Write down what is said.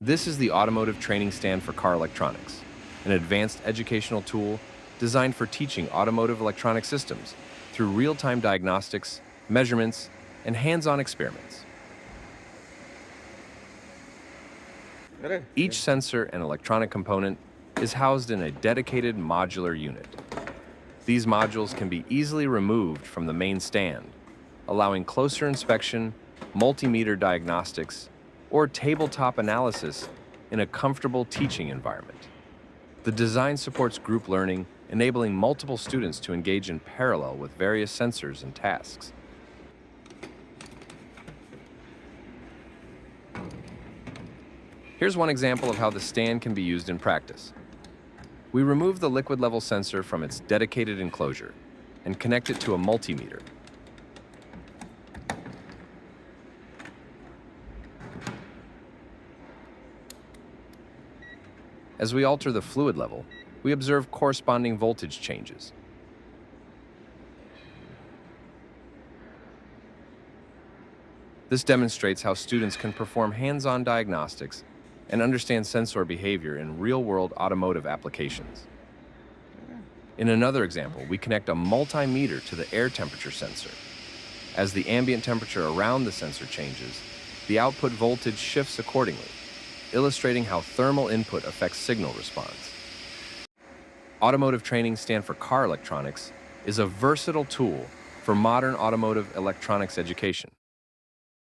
This is the Automotive Training Stand for Car Electronics, an advanced educational tool designed for teaching automotive electronic systems through real-time diagnostics, measurements, and hands-on experiments. Each sensor and electronic component is housed in a dedicated modular unit. These modules can be easily removed from the main stand, allowing closer inspection, multimeter diagnostics, or tabletop analysis in a comfortable teaching environment. The design supports group learning, enabling multiple students to engage in parallel with various sensors and tasks. Here's one example of how the stand can be used in practice. We remove the liquid level sensor from its dedicated enclosure and connect it to a multimeter. As we alter the fluid level, we observe corresponding voltage changes. This demonstrates how students can perform hands-on diagnostics and understand sensor behavior in real-world automotive applications. In another example, we connect a multimeter to the air temperature sensor. As the ambient temperature around the sensor changes, the output voltage shifts accordingly, illustrating how thermal input affects signal response. Automotive Training Stand for Car Electronics is a versatile tool for modern automotive electronics education.